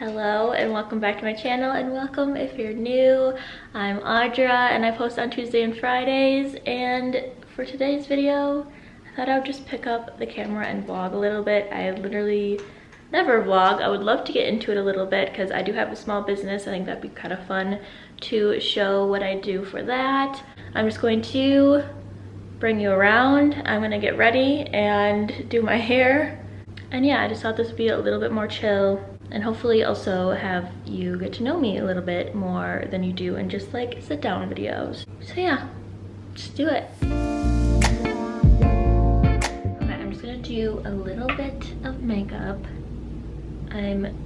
Hello and welcome back to my channel, and welcome if you're new. I'm Audra and I post on Tuesday and Fridays, and for today's video I thought I would just pick up the camera and vlog a little bit. I literally never vlog. I would love to get into it a little bit because I do have a small business. I think that'd be kind of fun to show what I do for that. I'm just going to bring you around. I'm gonna get ready and do my hair, and yeah, I just thought this would be a little bit more chill and hopefully also have you get to know me a little bit more than you do in just like sit down videos. So yeah, let's do it. Okay, I'm just gonna do a little bit of makeup. I'm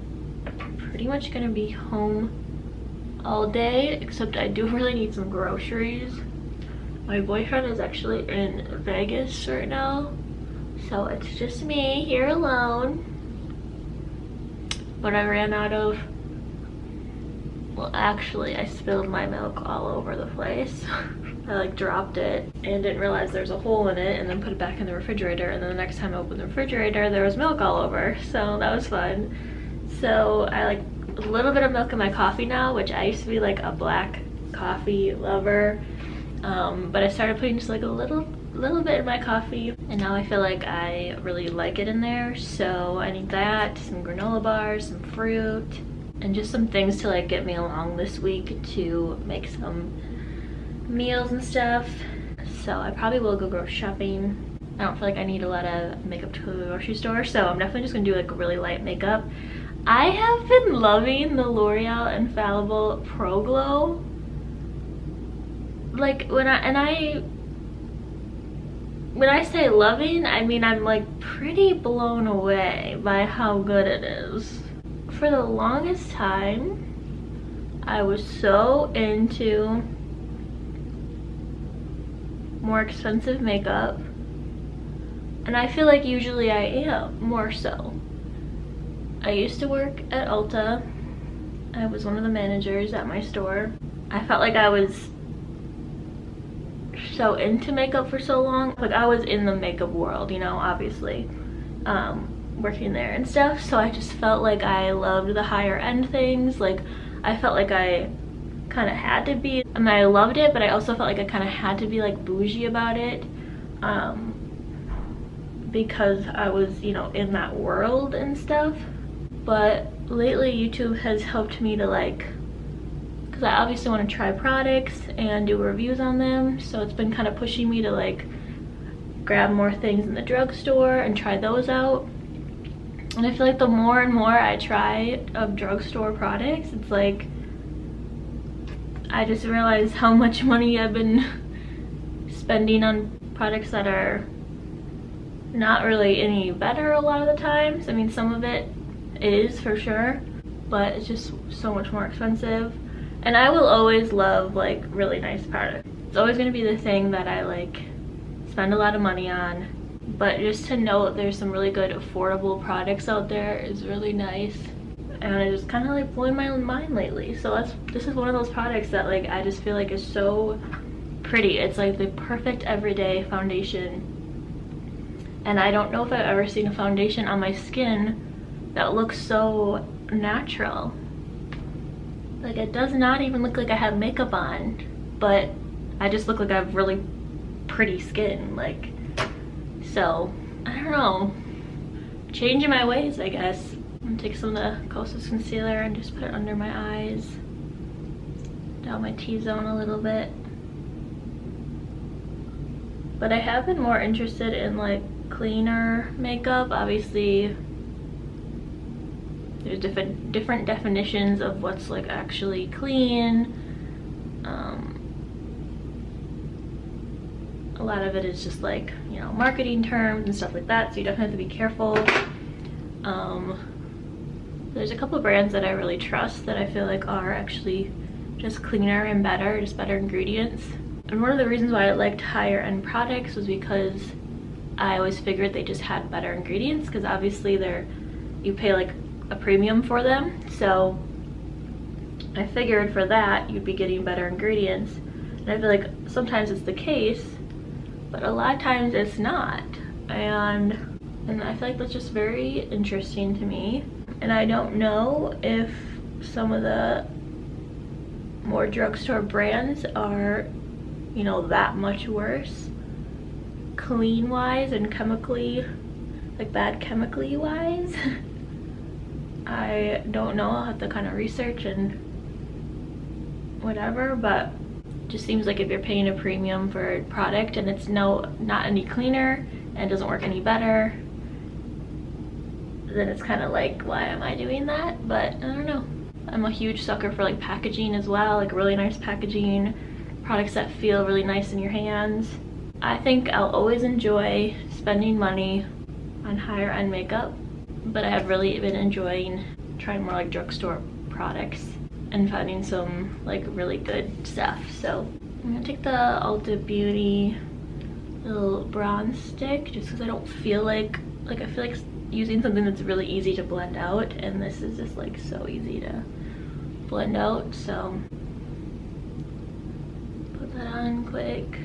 pretty much gonna be home all day, except I do really need some groceries. My boyfriend is actually in Vegas right now, so it's just me here alone. But I ran out of, well actually I spilled my milk all over the place. I like dropped it and didn't realize there's a hole in it, and then put it back in the refrigerator, and then the next time I opened the refrigerator there was milk all over, so that was fun. So I like a little bit of milk in my coffee now, which I used to be like a black coffee lover, but I started putting just like a little bit in my coffee, and now I feel like I really like it in there. So I need that, some granola bars, some fruit, and just some things to like get me along this week to make some meals and stuff. So I probably will go grocery shopping. I don't feel like I need a lot of makeup to go to the grocery store, so I'm definitely just gonna do like really light makeup. I have been loving the L'Oreal Infallible Pro Glow. Like when I say loving, I mean I'm like pretty blown away by how good it is. For the longest time, I was so into more expensive makeup, and I feel like usually I am more so. I used to work at Ulta. I was one of the managers at my store. I felt like I was so into makeup for so long. Like I was in the makeup world, you know, obviously, working there and stuff. So I just felt like I loved the higher end things. Like I felt like I kind of had to be, I mean I loved it, but I also felt like I kind of had to be like bougie about it, because I was, you know, in that world and stuff. But lately YouTube has helped me to like, because I obviously want to try products and do reviews on them, so it's been kind of pushing me to like grab more things in the drugstore and try those out. And I feel like the more and more I try of drugstore products, it's like I just realize how much money I've been spending on products that are not really any better a lot of the times. I mean, some of it is for sure, but it's just so much more expensive. And I will always love like really nice products. It's always going to be the thing that I like spend a lot of money on, but just to know there's some really good affordable products out there is really nice, and it just kind of like blowing my mind lately. So this is one of those products that like I just feel like is so pretty. It's like the perfect everyday foundation, and I don't know if I've ever seen a foundation on my skin that looks so natural. Like it does not even look like I have makeup on, but I just look like I have really pretty skin. Like, so I don't know, changing my ways I guess. I'm gonna take some of the Kosas concealer and just put it under my eyes, down my T-zone a little bit. But I have been more interested in like cleaner makeup. Obviously there's different definitions of what's like actually clean. A lot of it is just like, you know, marketing terms and stuff like that, so you definitely have to be careful. There's a couple of brands that I really trust that I feel like are actually just cleaner and better, just better ingredients. And one of the reasons why I liked higher end products was because I always figured they just had better ingredients, because obviously you pay like a premium for them, so I figured for that you'd be getting better ingredients. And I feel like sometimes it's the case, but a lot of times it's not, and I feel like that's just very interesting to me. And I don't know if some of the more drugstore brands are, you know, that much worse clean wise and chemically, like bad chemically wise. I don't know, I'll have to kind of research and whatever, but it just seems like if you're paying a premium for a product and it's not any cleaner and doesn't work any better, then it's kind of like, why am I doing that? But I don't know. I'm a huge sucker for like packaging as well, like really nice packaging, products that feel really nice in your hands. I think I'll always enjoy spending money on higher end makeup, but I have really been enjoying trying more like drugstore products and finding some like really good stuff. So I'm gonna take the Ulta Beauty little bronze stick just because I don't feel like I feel like using something that's really easy to blend out, and this is just like so easy to blend out. So put that on quick.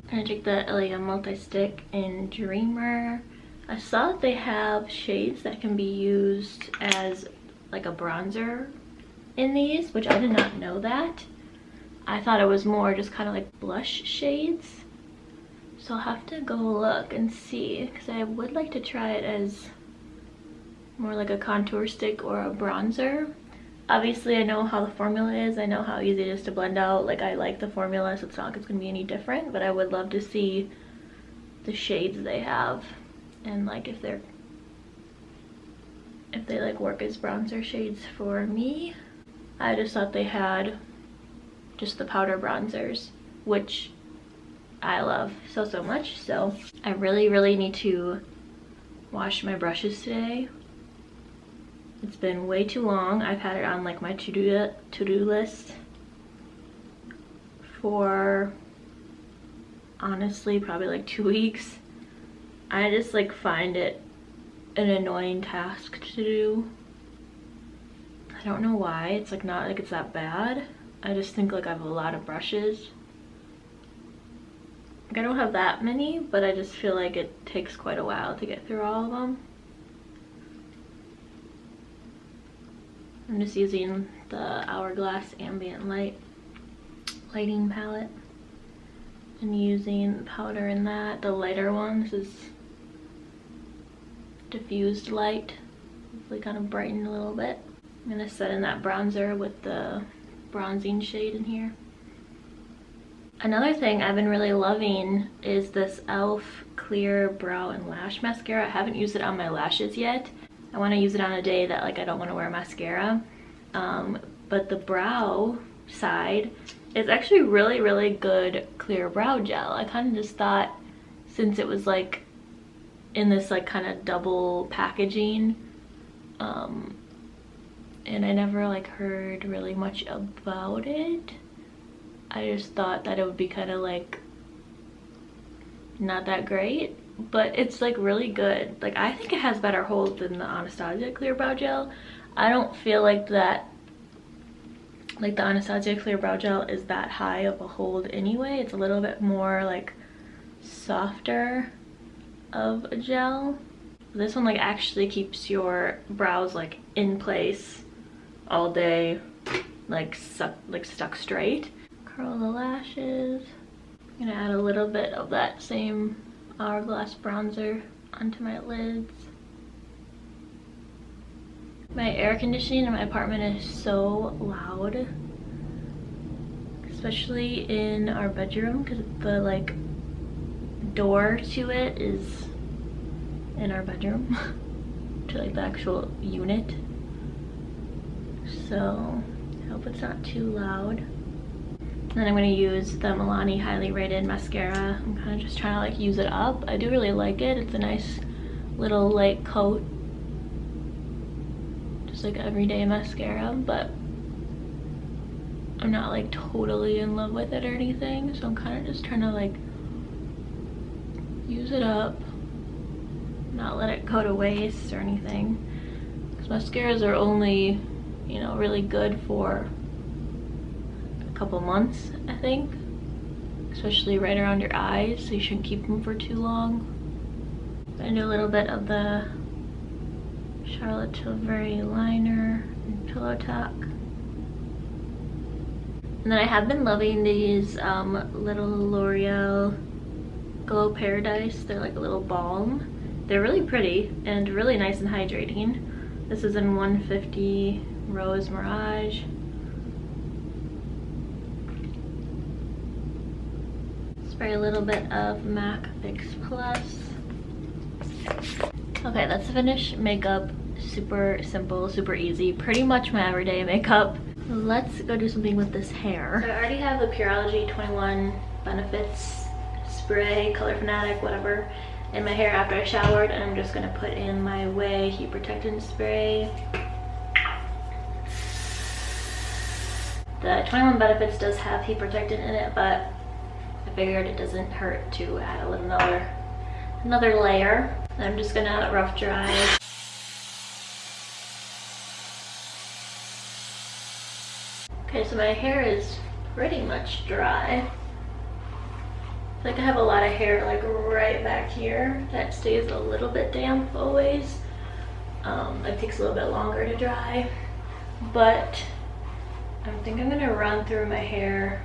I'm gonna take the LA multi-stick in Dreamer. I saw that they have shades that can be used as like a bronzer in these, which I did not know that. I thought it was more just kind of like blush shades. So I'll have to go look and see, because I would like to try it as more like a contour stick or a bronzer. Obviously I know how the formula is, I know how easy it is to blend out, like I like the formula, so it's not like it's gonna be any different, but I would love to see the shades they have and like if they like work as bronzer shades for me. I just thought they had just the powder bronzers, which I love so much. So I really need to wash my brushes today. It's been way too long. I've had it on like my to-do list for honestly probably like 2 weeks. I just like find it an annoying task to do. I don't know why. It's like not like it's that bad. I just think like I have a lot of brushes. Like I don't have that many, but I just feel like it takes quite a while to get through all of them. I'm just using the Hourglass Ambient lighting palette and using powder in that. The lighter one, this is diffused light, hopefully kind of brighten a little bit. I'm gonna set in that bronzer with the bronzing shade in here. Another thing I've been really loving is this e.l.f. Clear Brow and Lash Mascara. I haven't used it on my lashes yet. I want to use it on a day that like I don't want to wear mascara. But the brow side is actually really good clear brow gel. I kind of just thought, since it was like in this like kind of double packaging, and I never like heard really much about it, I just thought that it would be kind of like not that great, but it's like really good. Like I think it has better hold than the Anastasia Clear Brow Gel. I don't feel like that, like the Anastasia Clear Brow Gel is that high of a hold anyway. It's a little bit more like softer of a gel. This one like actually keeps your brows like in place all day, like stuck straight. Curl the lashes. I'm gonna add a little bit of that same Hourglass bronzer onto my lids. My air conditioning in my apartment is so loud, especially in our bedroom, because the like door to it is in our bedroom to like the actual unit. So I hope it's not too loud. And then I'm going to use the Milani Highly Rated Mascara. I'm kind of just trying to like use it up. I do really like it. It's a nice little light coat. Just like everyday mascara, but I'm not like totally in love with it or anything. So I'm kind of just trying to like use it up, not let it go to waste or anything. Because mascaras are only, you know, really good for a couple months, I think, especially right around your eyes, so you shouldn't keep them for too long. I do a little bit of the Charlotte Tilbury liner and pillow talk. And then I have been loving these little L'Oreal Glow Paradise. They're like a little balm. They're really pretty and really nice and hydrating. This is in 150 Rose Mirage. Spray a little bit of MAC Fix Plus. Okay, that's the finished makeup. Super simple, super easy. Pretty much my everyday makeup. Let's go do something with this hair. So I already have the Pureology 21 Benefits spray, Color Fanatic, whatever, in my hair after I showered, and I'm just gonna put in my Way Heat Protectant Spray. The 21 Benefits does have heat protectant in it, but I figured it doesn't hurt to add a little another layer. And I'm just gonna rough dry. Okay, so my hair is pretty much dry. I feel like I have a lot of hair like right back here that stays a little bit damp always. It takes a little bit longer to dry, but I think I'm gonna run through my hair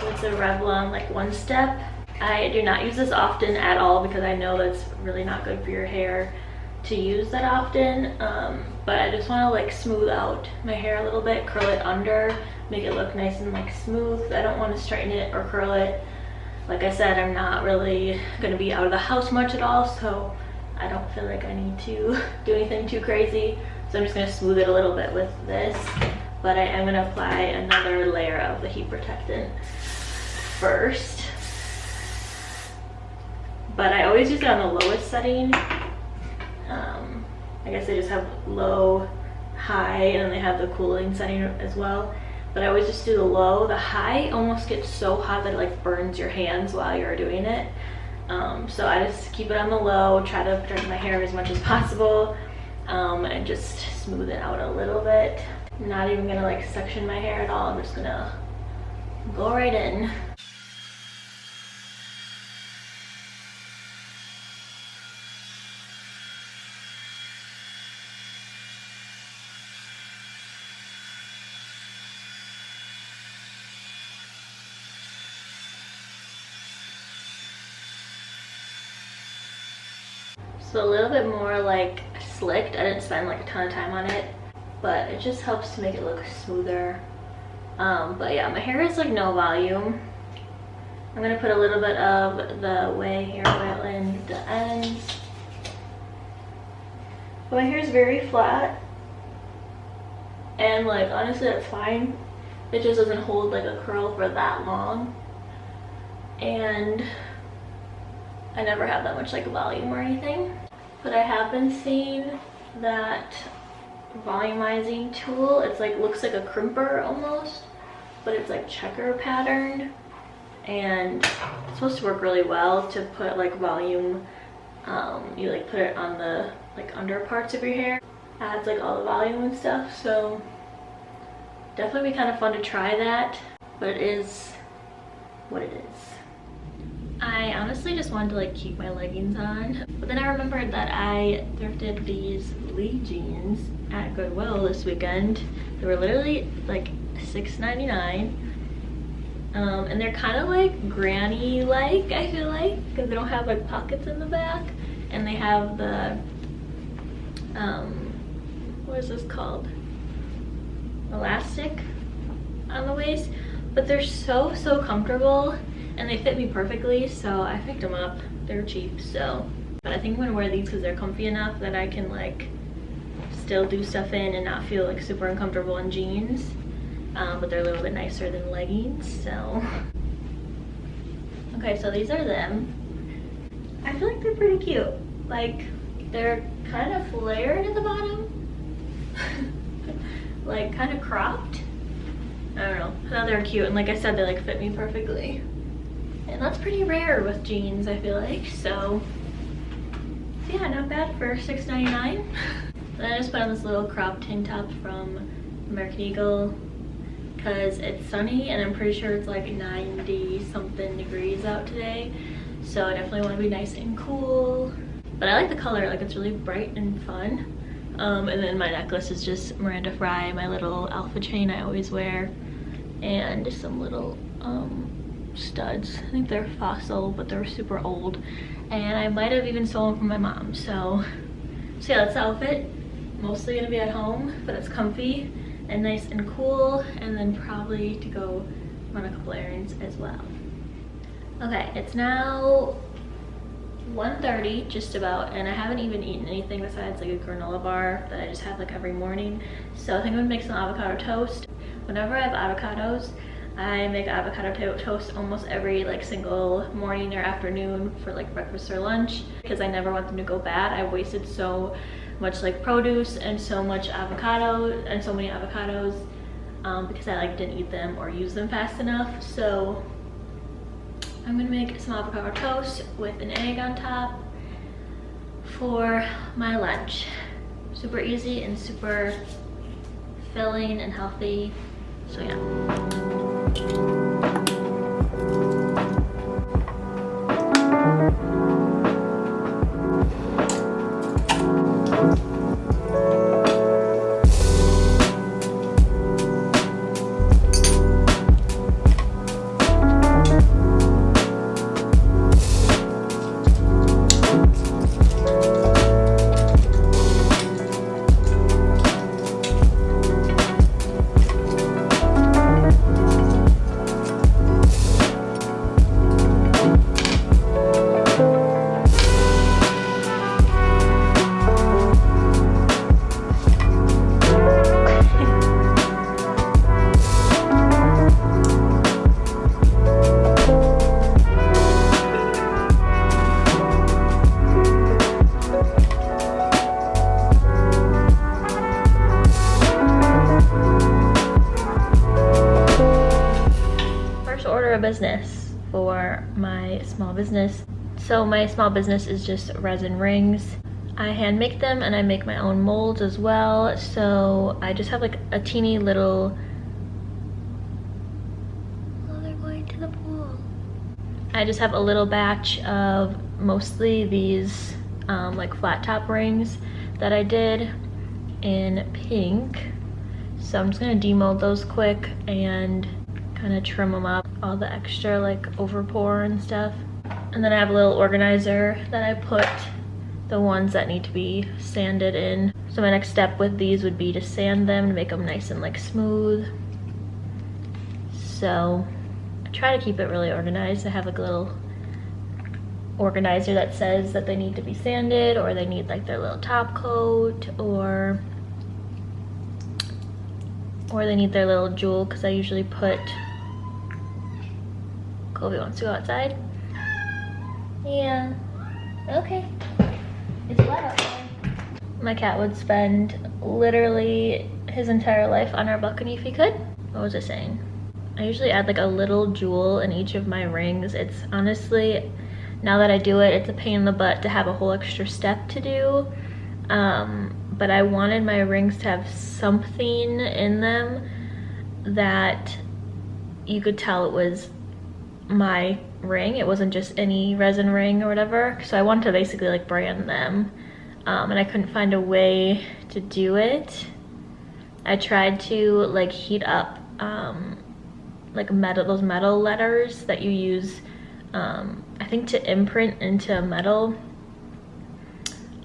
with the Revlon like One Step. I do not use this often at all because I know that's really not good for your hair to use that often, but I just want to like smooth out my hair a little bit, curl it under, make it look nice and like smooth. I don't want to straighten it or curl it. Like I said, I'm not really going to be out of the house much at all, so I don't feel like I need to do anything too crazy. So I'm just going to smooth it a little bit with this, but I am going to apply another layer of the heat protectant first. But I always use it on the lowest setting. I guess they just have low, high, and they have the cooling setting as well. But I always just do the low. The high almost gets so hot that it like burns your hands while you're doing it. So I just keep it on the low, try to protect my hair as much as possible, and just smooth it out a little bit. I'm not even gonna like section my hair at all. I'm just gonna go right in. So a little bit more like slicked. I didn't spend like a ton of time on it, but it just helps to make it look smoother. But yeah, my hair is like no volume. I'm gonna put a little bit of the Way hair oil in the ends. But my hair is very flat, and like honestly that's fine. It just doesn't hold like a curl for that long, and I never have that much like volume or anything. But I have been seeing that volumizing tool, it's like looks like a crimper almost, but it's like checker patterned, and it's supposed to work really well to put like volume. You like put it on the like under parts of your hair, adds like all the volume and stuff. So definitely be kind of fun to try that, but it is what it is. I honestly just wanted to like keep my leggings on, but then I remembered that I thrifted these Lee jeans at Goodwill this weekend. They were literally like $6.99, and they're kind of like granny-like, I feel like, because they don't have like pockets in the back, and they have the what is this called, elastic on the waist, but they're so comfortable. And they fit me perfectly, so I picked them up. They're cheap, so. But I think I'm gonna wear these because they're comfy enough that I can like still do stuff in and not feel like super uncomfortable in jeans. But they're a little bit nicer than leggings, so. Okay, so these are them. I feel like they're pretty cute. Like, they're kind of flared at the bottom. Like, kind of cropped. I don't know. I thought they were cute, and like I said, they like fit me perfectly. And that's pretty rare with jeans, I feel like, so yeah, not bad for $6.99. Then I just put on this little crop tank top from American Eagle because it's sunny and I'm pretty sure it's like 90 something degrees out today, so I definitely want to be nice and cool. But but I like the color, like it's really bright and fun. And then my necklace is just Miranda Fry, my little alpha chain I always wear, and just some little studs. I think they're Fossil, but they're super old, and I might have even stolen from my mom. So yeah, that's the outfit. Mostly gonna be at home, but it's comfy and nice and cool, and then probably to go run a couple errands as well. Okay, it's now 1:30 just about, and I haven't even eaten anything besides like a granola bar that I just have like every morning. So I think I'm gonna make some avocado toast. Whenever I have avocados, I make avocado toast almost every like single morning or afternoon for like breakfast or lunch, because I never want them to go bad. I've wasted so much like produce and so much avocado and so many avocados because I like didn't eat them or use them fast enough. So I'm gonna make some avocado toast with an egg on top for my lunch. Super easy and super filling and healthy. So yeah. Business for my small business. So my small business is just resin rings. I hand make them and I make my own molds as well. So I just have like a teeny little, oh, they're going to the pool. I just have a little batch of mostly these like flat top rings that I did in pink. So I'm just gonna demold those quick and kind of trim them up, all the extra like overpour and stuff. And then I have a little organizer that I put the ones that need to be sanded in. So my next step with these would be to sand them to make them nice and like smooth. So I try to keep it really organized. I have like a little organizer that says that they need to be sanded, or they need like their little top coat, or they need their little jewel, because I usually put, Kobe wants to go outside. Yeah, okay. It's wet outside. My cat would spend literally his entire life on our balcony if he could. What was I saying? I usually add like a little jewel in each of my rings. It's honestly, now that I do it, it's a pain in the butt to have a whole extra step to do. But I wanted my rings to have something in them that you could tell it was my ring. It wasn't just any resin ring or whatever. So I wanted to basically like brand them, and I couldn't find a way to do it. I tried to like heat up like those metal letters that you use, I think to imprint into metal.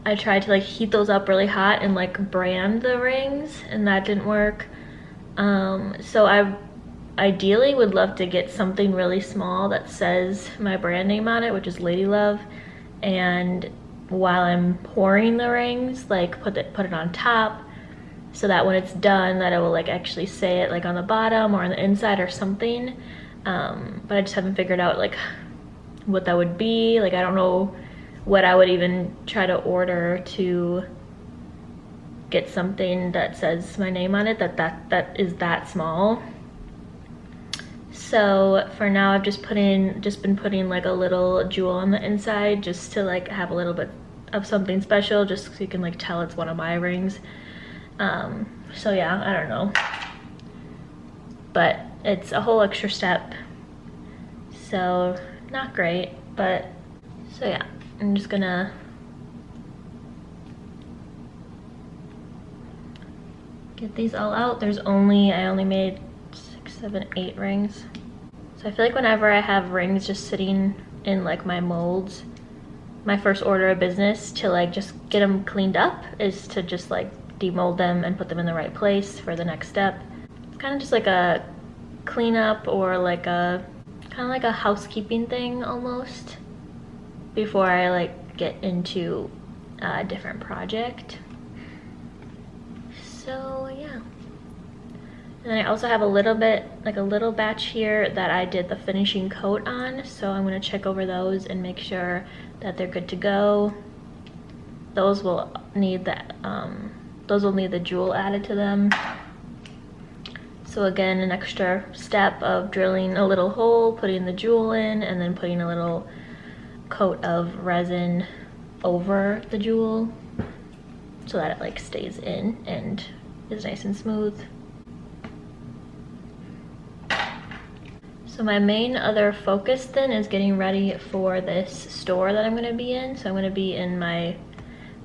I tried to like heat those up really hot and like brand the rings, and that didn't work. So I ideally would love to get something really small that says my brand name on it, which is Lady Love, and while I'm pouring the rings, like put it on top, so that when it's done that it will like actually say it like on the bottom or on the inside or something. But I just haven't figured out like what that would be. Like I don't know what I would even try to order to get something that says my name on it that is that small. So for now I've just been putting like a little jewel on the inside, just to like have a little bit of something special, just so you can like tell it's one of my rings. So yeah, I don't know, but it's a whole extra step, so not great. But so yeah, I'm just gonna get these all out. I only made 6, 7, 8 rings. So I feel like whenever I have rings just sitting in like my molds, my first order of business to like just get them cleaned up is to just like demold them and put them in the right place for the next step. It's kind of just like a cleanup or like a kind of like a housekeeping thing almost before I like get into a different project. So yeah. And then I also have a little bit, like a little batch here that I did the finishing coat on. So I'm gonna check over those and make sure that they're good to go. Those will need the jewel added to them. So again, an extra step of drilling a little hole, putting the jewel in, and then putting a little coat of resin over the jewel so that it like stays in and is nice and smooth. So my main other focus then is getting ready for this store that I'm going to be in. So I'm going to be in my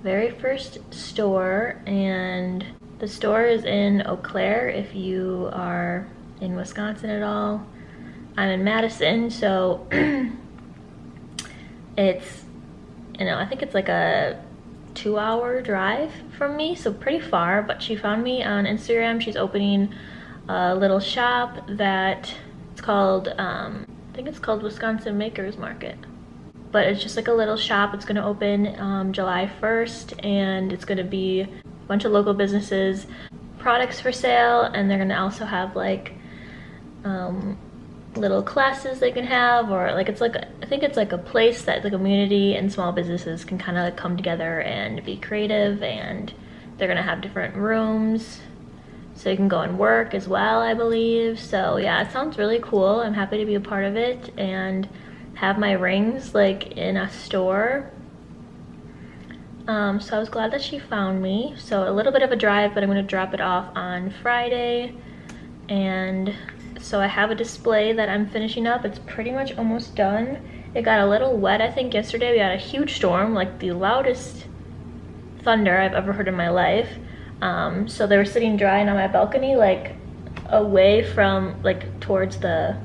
very first store, and the store is in Eau Claire if you are in Wisconsin at all. I'm in Madison, so it's, you know, I think it's like a 2-hour drive from me, so pretty far. But she found me on Instagram. She's opening a little shop that it's called, I think it's called Wisconsin Makers Market. But it's just like a little shop. It's gonna open July 1st, and it's gonna be a bunch of local businesses, products for sale, and they're gonna also have like little classes they can have, or like it's like, I think it's like a place that the community and small businesses can kind of like come together and be creative, and they're gonna have different rooms so you can go and work as well, I believe. So yeah, it sounds really cool. I'm happy to be a part of it and have my rings like in a store. So I was glad that she found me. So a little bit of a drive, but I'm gonna drop it off on Friday. And so I have a display that I'm finishing up. It's pretty much almost done. It got a little wet, I think yesterday. We had a huge storm, like the loudest thunder I've ever heard in my life. So they were sitting drying on my balcony, like away from, like towards the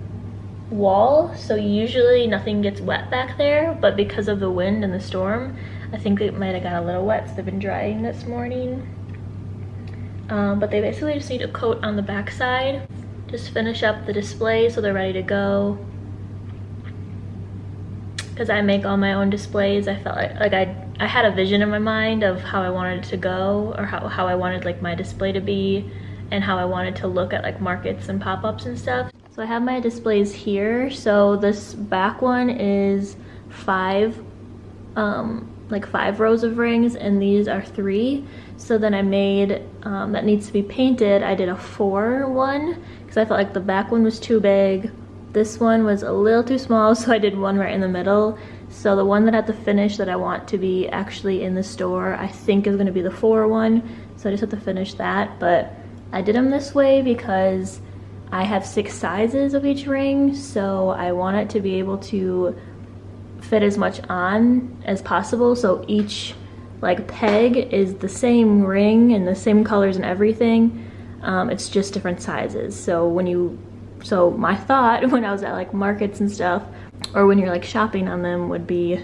wall. So usually nothing gets wet back there, but because of the wind and the storm, I think it might have got a little wet, so they've been drying this morning. But they basically just need a coat on the back side. Just finish up the display so they're ready to go. Because I make all my own displays, I felt like I had a vision in my mind of how I wanted it to go, or how I wanted like my display to be, and how I wanted to look at like markets and pop-ups and stuff. So I have my displays here. So this back one is 5 rows of rings, and these are 3. So then I made, that needs to be painted, I did a 4 one, because I felt like the back one was too big. This one was a little too small, so I did one right in the middle. So the one that I have to finish that I want to be actually in the store, I think is gonna be the 4 one. So I just have to finish that, but I did them this way because I have 6 sizes of each ring, so I want it to be able to fit as much on as possible. So each like peg is the same ring and the same colors and everything. It's just different sizes. So my thought when I was at like markets and stuff, or when you're like shopping on them, would be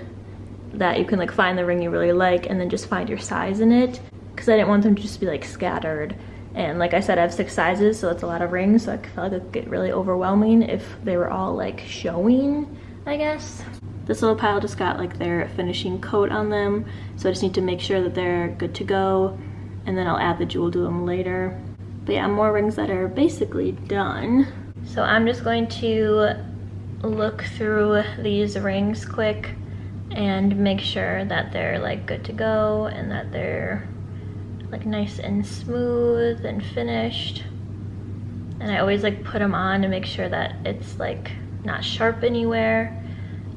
that you can like find the ring you really like and then just find your size in it, because I didn't want them to just be like scattered. And like I said, I have 6 sizes, so it's a lot of rings, so I felt like it would get really overwhelming if they were all like showing, I guess. This little pile just got like their finishing coat on them, so I just need to make sure that they're good to go, and then I'll add the jewel to them later. But yeah, more rings that are basically done. So I'm just going to look through these rings quick and make sure that they're like good to go and that they're like nice and smooth and finished. And I always like put them on to make sure that it's like not sharp anywhere.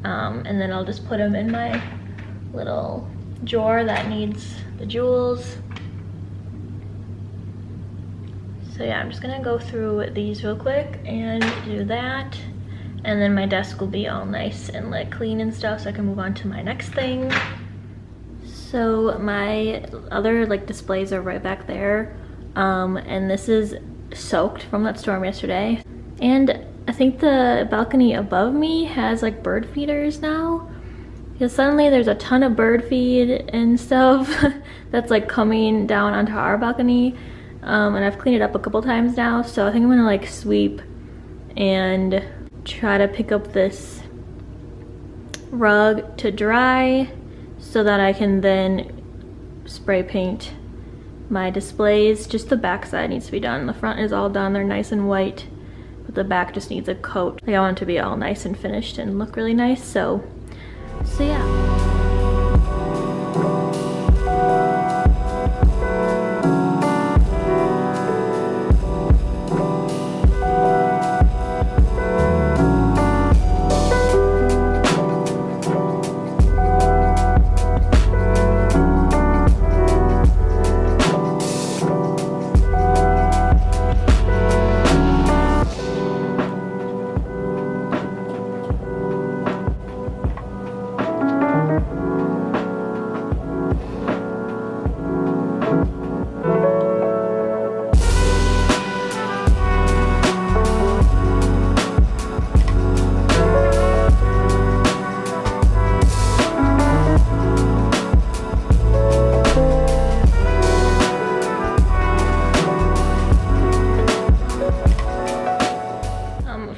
And then I'll just put them in my little drawer that needs the jewels. So yeah, I'm just gonna go through these real quick and do that. And then my desk will be all nice and like clean and stuff, so I can move on to my next thing. So my other like displays are right back there. and this is soaked from that storm yesterday. And I think the balcony above me has like bird feeders now, because suddenly there's a ton of bird feed and stuff that's like coming down onto our balcony. And I've cleaned it up a couple times now, so I think I'm gonna like sweep and try to pick up this rug to dry so that I can then spray paint my displays. Just the back side needs to be done. The front is all done, they're nice and white, but the back just needs a coat. Like, I want it to be all nice and finished and look really nice, so yeah.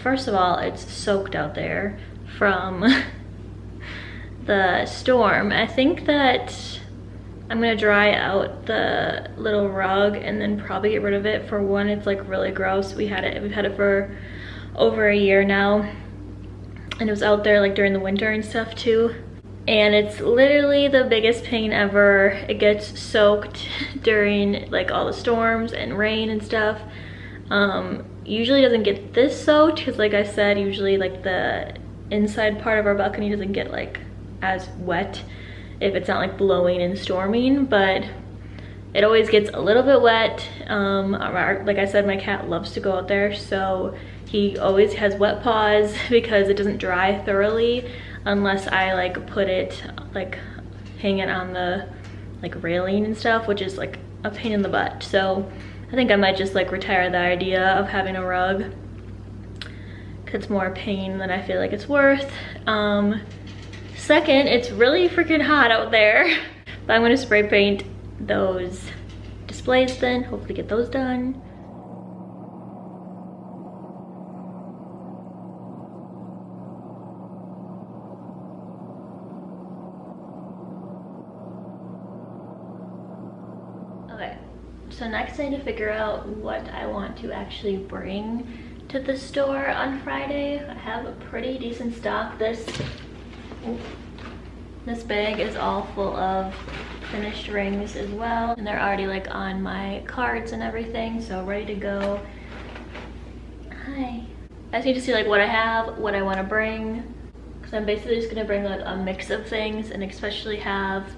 First of all, it's soaked out there from the storm. I think that I'm gonna dry out the little rug and then probably get rid of it. For one, it's like really gross. We've had it for over a year now, and it was out there like during the winter and stuff too. And it's literally the biggest pain ever. It gets soaked during like all the storms and rain and stuff. Usually doesn't get this soaked because, like I said, usually like the inside part of our balcony doesn't get like as wet if it's not like blowing and storming, but it always gets a little bit wet. Like I said, my cat loves to go out there, so he always has wet paws because it doesn't dry thoroughly unless I like put it, like hang it on the like railing and stuff, which is like a pain in the butt. So I think I might just like retire the idea of having a rug, because it's more pain than I feel like it's worth. Second, it's really freaking hot out there, but I'm gonna spray paint those displays then, hopefully get those done. Okay. So next I need to figure out what I want to actually bring to the store on Friday. I have a pretty decent stock. This bag is all full of finished rings as well, and they're already like on my cards and everything, so ready to go. Hi. I just need to see like what I have, what I want to bring, because I'm basically just gonna bring like a mix of things, and especially have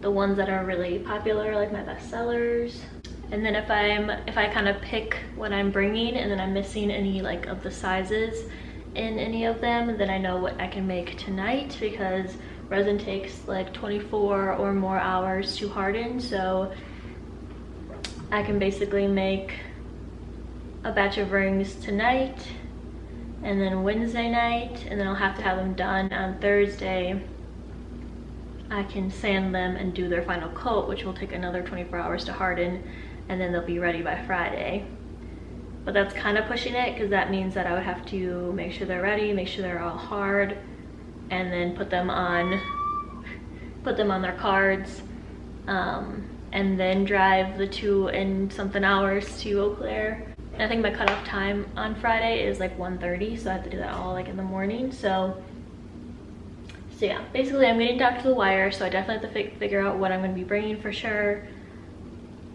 the ones that are really popular, like my best sellers. And then if I kind of pick what I'm bringing and then I'm missing any like of the sizes in any of them, then I know what I can make tonight, because resin takes like 24 or more hours to harden. So I can basically make a batch of rings tonight and then Wednesday night, and then I'll have to have them done on Thursday. I can sand them and do their final coat, which will take another 24 hours to harden, and then they'll be ready by Friday. But that's kind of pushing it, because that means that I would have to make sure they're ready, make sure they're all hard, and then put them on their cards, and then drive the 2 and something hours to Eau Claire. And I think my cutoff time on Friday is like 1:30, so I have to do that all like in the morning. So yeah, basically I'm getting down to the wire, so I definitely have to figure out what I'm going to be bringing for sure,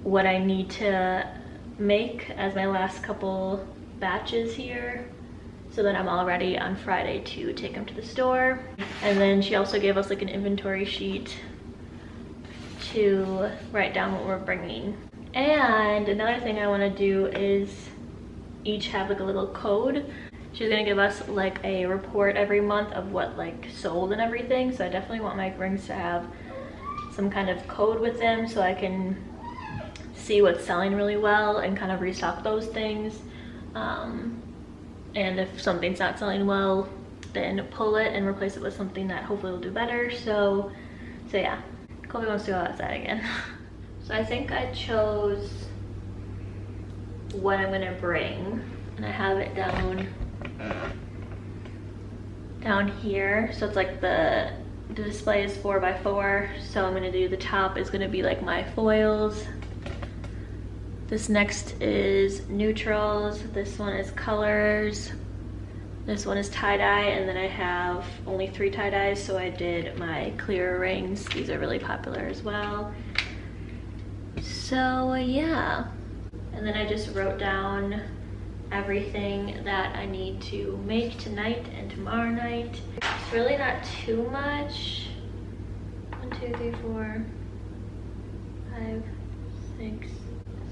what I need to make as my last couple batches here, so that I'm all ready on Friday to take them to the store. And then she also gave us like an inventory sheet to write down what we're bringing. And another thing I want to do is each have like a little code. She's gonna give us like a report every month of what like sold and everything, so I definitely want my rings to have some kind of code with them so I can see what's selling really well and kind of restock those things. And if something's not selling well, then pull it and replace it with something that hopefully will do better. So yeah, Kobe wants to go outside again. So I think I chose what I'm gonna bring, and I have it down here. So it's like the display is 4x4, so I'm gonna do the top is gonna be like my foils. This next is neutrals, this one is colors, this one is tie-dye, and then I have only 3 tie-dyes, so I did my clear rings. These are really popular as well. So yeah, and then I just wrote down everything that I need to make tonight and tomorrow night. It's really not too much. 1, 2, 3, 4, 5, 6,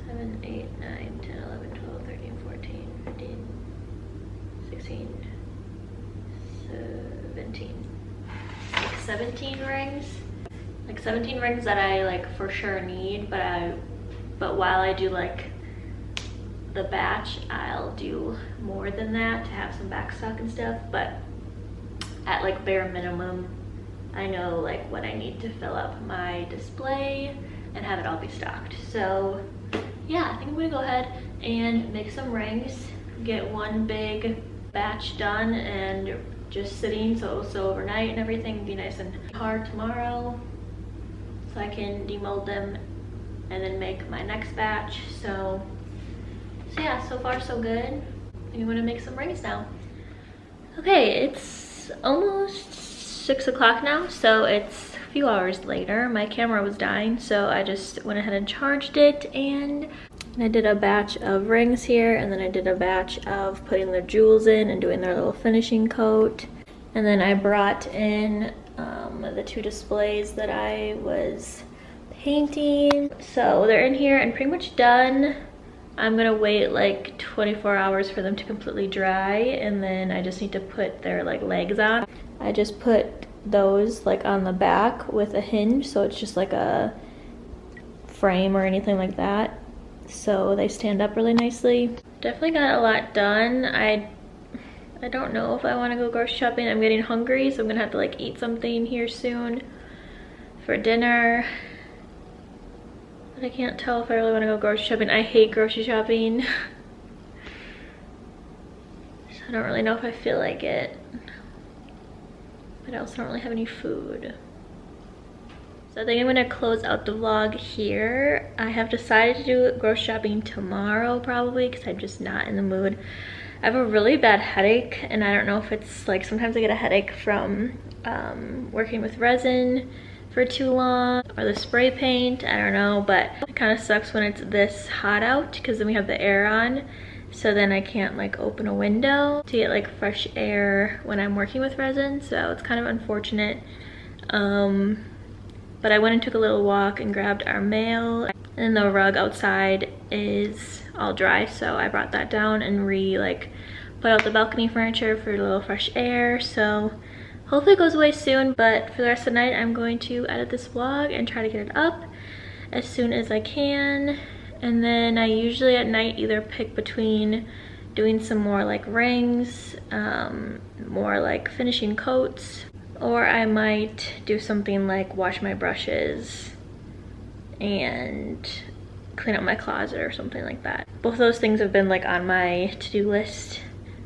7, 8, 9, 10, 11, 12, 13, 14, 15, 16, 17. Like 17 rings. Like 17 rings that I like for sure need, but while I do like the batch, I'll do more than that to have some back stock and stuff, but at like bare minimum, I know like what I need to fill up my display and have it all be stocked. So yeah, I think I'm gonna go ahead and make some rings, get one big batch done and just sitting so overnight and everything be nice and hard tomorrow, so I can demold them and then make my next batch. So yeah, so far so good. I'm gonna make some rings now. Okay, it's almost 6 o'clock now, so it's a few hours later. My camera was dying, so I just went ahead and charged it, and I did a batch of rings here, and then I did a batch of putting their jewels in and doing their little finishing coat. And then I brought in the 2 displays that I was painting. So they're in here and pretty much done. I'm gonna wait like 24 hours for them to completely dry, and then I just need to put their like legs on. I just put those like on the back with a hinge, so it's just like a frame or anything like that, so they stand up really nicely. Definitely got a lot done. I don't know if I want to go grocery shopping. I'm getting hungry, so I'm gonna have to like eat something here soon for dinner. But I can't tell if I really want to go grocery shopping. I hate grocery shopping. So I don't really know if I feel like it. But I also don't really have any food. So I think I'm gonna close out the vlog here. I have decided to do grocery shopping tomorrow probably, because I'm just not in the mood. I have a really bad headache, and I don't know if it's like, sometimes I get a headache from working with resin for too long, or the spray paint, I don't know, but it kind of sucks when it's this hot out, because then we have the air on, so then I can't like open a window to get like fresh air when I'm working with resin, so it's kind of unfortunate. But I went and took a little walk and grabbed our mail, and then the rug outside is all dry, so I brought that down and put out the balcony furniture for a little fresh air. So hopefully it goes away soon, but for the rest of the night I'm going to edit this vlog and try to get it up as soon as I can. And then I usually at night either pick between doing some more like rings, more like finishing coats, or I might do something like wash my brushes and clean up my closet or something like that. Both of those things have been like on my to-do list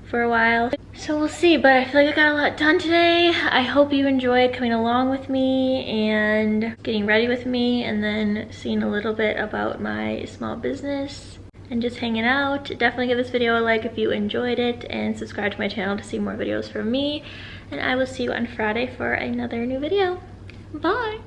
for a while. So we'll see, but I feel like I got a lot done today. I hope you enjoyed coming along with me and getting ready with me, and then seeing a little bit about my small business and just hanging out. Definitely give this video a like if you enjoyed it, and subscribe to my channel to see more videos from me. And I will see you on Friday for another new video. Bye!